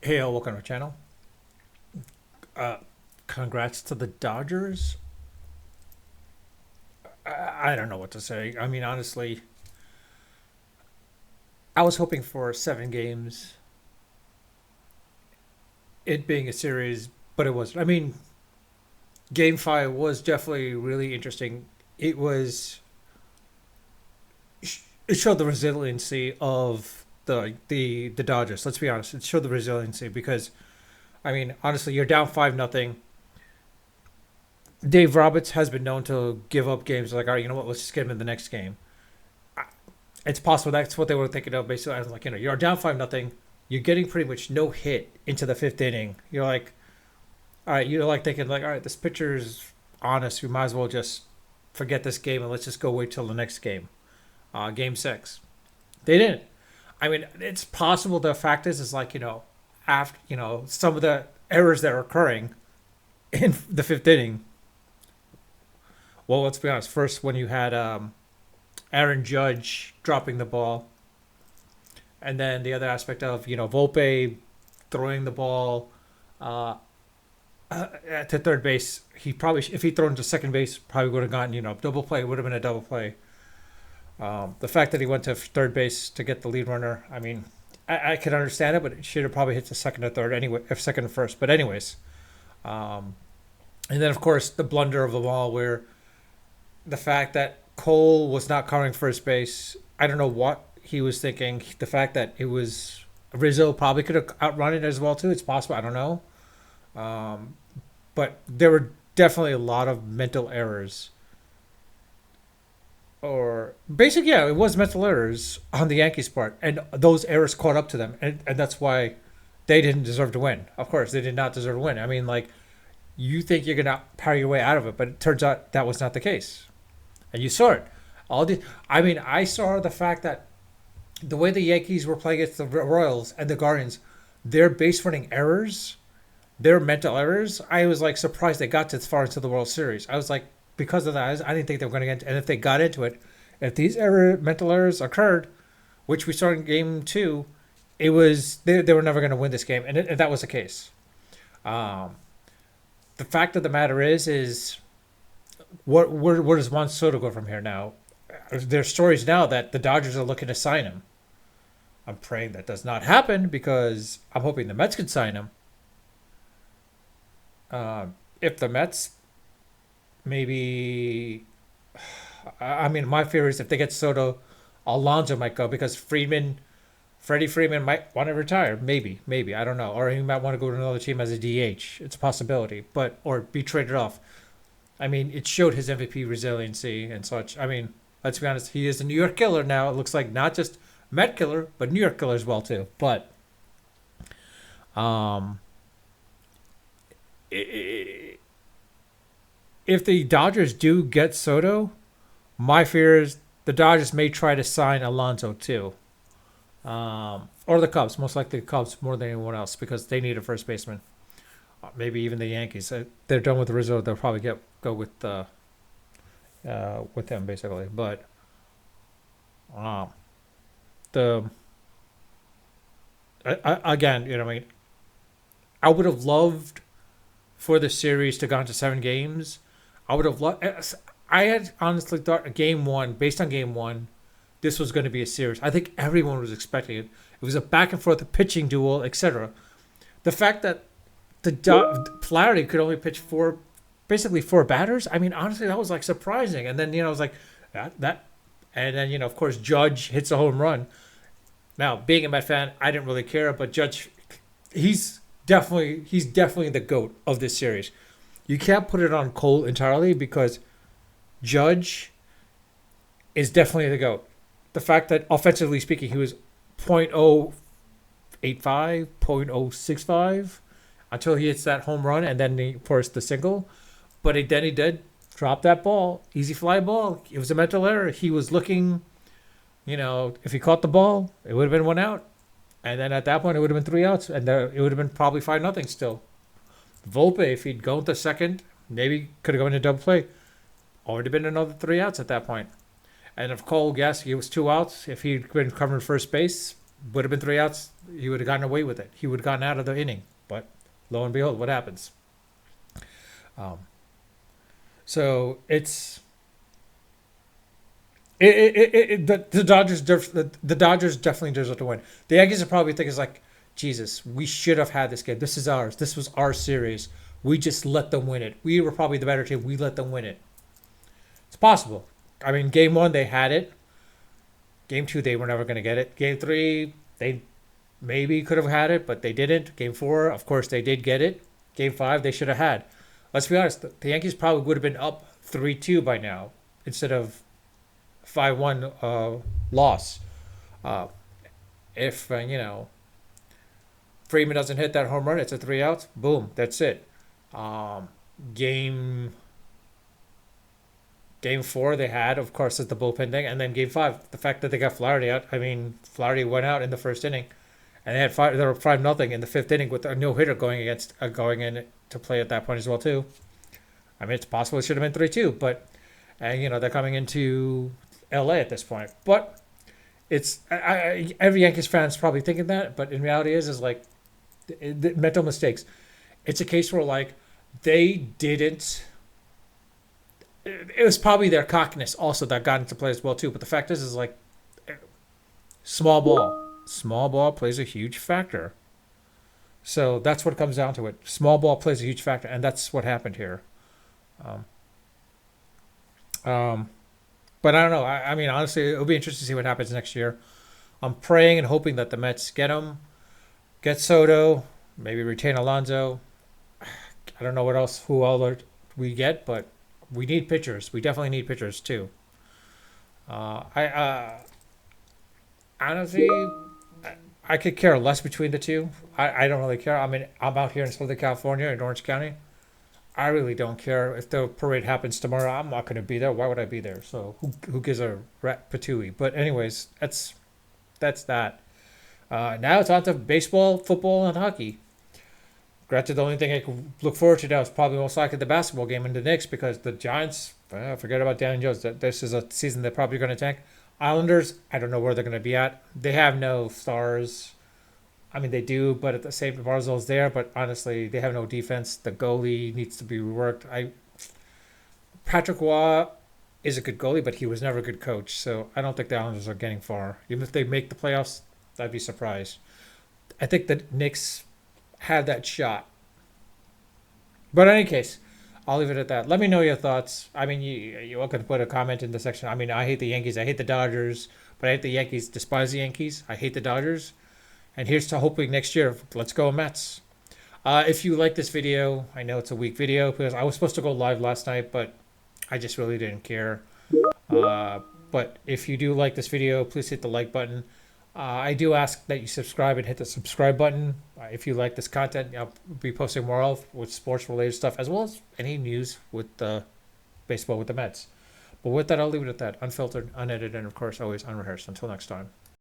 Hey, welcome to our channel. Uh, Congrats to the Dodgers. I don't know what to say. I mean, honestly, I was hoping for 7 games, it being a series, but it wasn't. I mean, Game 5 was definitely really interesting. It was, it showed the resiliency of the Dodgers. Let's be honest. It showed the resiliency because, I mean, honestly, you're down 5-0. Dave Roberts has been known to give up games like, all right, you know what, let's just get him in the next game. It's possible that's what they were thinking of. Basically, I was like, you're down 5-0. You're getting pretty much no hit into the fifth inning. You're like, all right, you're like thinking like, all right, this pitcher's honest. We might as well just forget this game and let's just go wait till the next game, game six. They didn't. I mean, it's possible. The fact is like after some of the errors that are occurring in the fifth inning. Well, let's be honest. First, when you had Aaron Judge dropping the ball, and then the other aspect of Volpe throwing the ball uh, to third base. He probably, if he'd thrown to second base, probably would have gotten double play. Would have been a double play. The fact that he went to third base to get the lead runner, I mean, I could understand it, but it should have probably hit the second or third anyway, if second or first. But anyways, um, and then of course the blunder of the ball where the fact that Cole was not covering first base. I don't know what he was thinking. The fact that it was Rizzo probably could have outrun it as well too. It's possible. I don't know. Um, but there were definitely a lot of mental errors, or basically, yeah, it was mental errors on the Yankees' part, and those errors caught up to them, and that's why they didn't deserve to win. Of course, they did not deserve to win. I mean, like you think you're gonna parry your way out of it, but it turns out that was not the case, and you saw it. I mean, I saw the fact that the way the Yankees were playing against the Royals and the Guardians, their base running errors, their mental errors, I was like surprised they got as far into the World Series. I was like, because of that, I didn't think they were going to get. And if they got into it, if these mental errors occurred, which we saw in Game 2, it was they were never going to win this game, and that was the case. Um, the fact of the matter is where does Juan Soto go from here now? There's stories now that the Dodgers are looking to sign him. I'm praying that does not happen because I'm hoping the Mets could sign him. If the Mets maybe, I mean, my fear is if they get Soto, Alonso might go because Freddie Freeman might want to retire. Maybe I don't know, or he might want to go to another team as a DH. It's a possibility, but or be traded off. I mean, it showed his MVP resiliency and such. I mean, let's be honest, he is a New York killer now. It looks like not just Met killer, but New York killer as well too. But um, if the Dodgers do get Soto, my fear is the Dodgers may try to sign Alonso too, or the Cubs. Most likely the Cubs more than anyone else because they need a first baseman. Maybe even the Yankees. They're done with Rizzo. They'll probably go with him basically. But um, the again, I mean, I would have loved for the series to go on to 7 games. I would have loved. I had honestly thought game one, based on game one, this was going to be a series. I think everyone was expecting it. It was a back and forth pitching duel, etc. The fact that Flaherty could only pitch basically four batters. I mean, honestly, that was like surprising. And then I was like that, and then of course Judge hits a home run. Now, being a Met fan, I didn't really care, but Judge, he's he's definitely the goat of this series. You can't put it on Cole entirely because Judge is definitely the goat. The fact that offensively speaking, he was .085, .065 until he hits that home run and then of course the single. But then he did drop that ball, easy fly ball. It was a mental error. He was looking, if he caught the ball, it would have been 1 out. And then at that point, it would have been 3 outs, and it would have been probably 5-0 still. Volpe, if he'd gone to second, maybe could have gone to double play. Already been another 3 outs at that point. And if Cole, yes, he was 2 outs. If he'd been covering first base, Would have been 3 outs. He would have gotten away with it. He would have gotten out of the inning. But lo and behold, what happens? Um, so it's the Dodgers the Dodgers definitely deserve to win. The Yankees are probably thinking, like, Jesus, we should have had this game. This is ours. This was our series. We just let them win it. We were probably the better team. We let them win it. It's possible. I mean, game one they had it. Game two they were never going to get it. Game three they maybe could have had it, but they didn't. Game four, of course, they did get it. Game five they should have had. Let's be honest. The Yankees probably would have been up 3-2 by now instead of 5-1 loss. Uh, if Freeman doesn't hit that home run, it's a 3 outs. Boom, that's it. Um, game Game four they had, of course, is the bullpen thing, and then game five, the fact that they got Flaherty out. I mean, Flaherty went out in the first inning, and they had five. They were 5-0 in the fifth inning with a no hitter going in to play at that point as well too. I mean, it's possible it should have been 3-2, but and they're coming into L.A. at this point. But it's every Yankees fan's probably thinking that, but in reality is like the mental mistakes. It's a case where like they didn't. It was probably their cockiness also that got into play as well too. But the fact is like small ball plays a huge factor. So that's what comes down to it. Small ball plays a huge factor, and that's what happened here. Um, but I don't know. I mean, honestly, it'll be interesting to see what happens next year. I'm praying and hoping that the Mets get him, get Soto, maybe retain Alonso. I don't know what else, who all we get, but we need pitchers. We definitely need pitchers too. I honestly, I could care less between the two. I don't really care. I mean, I'm out here in Southern California in Orange County. I really don't care if the parade happens tomorrow. I'm not going to be there. Why would I be there? So who gives a rat patooey? But anyways, that's that. Now it's on to baseball, football, and hockey. Granted, the only thing I can look forward to now is probably most likely the basketball game in the Knicks because the Giants, forget about Daniel Jones. This is a season they're probably going to tank. Islanders, I don't know where they're going to be at. They have no stars. I mean, they do, but at the same time, Barzal's there. But honestly, they have no defense. The goalie needs to be reworked. Patrick Waugh is a good goalie, but he was never a good coach. So I don't think the Islanders are getting far. Even if they make the playoffs, I'd be surprised. I think the Knicks have that shot. But in any case, I'll leave it at that. Let me know your thoughts. I mean, you're welcome to put a comment in the section. I mean, I hate the Yankees. I hate the Dodgers. But I hate the Yankees. Despise the Yankees. I hate the Dodgers. And here's to hoping next year. Let's go Mets. If you like this video, I know it's a weak video because I was supposed to go live last night, but I just really didn't care. But if you do like this video, please hit the like button. I do ask that you subscribe and hit the subscribe button. If you like this content, I'll be posting more of with sports-related stuff, as well as any news with baseball with the Mets. But with that, I'll leave it at that. Unfiltered, unedited, and of course, always unrehearsed. Until next time.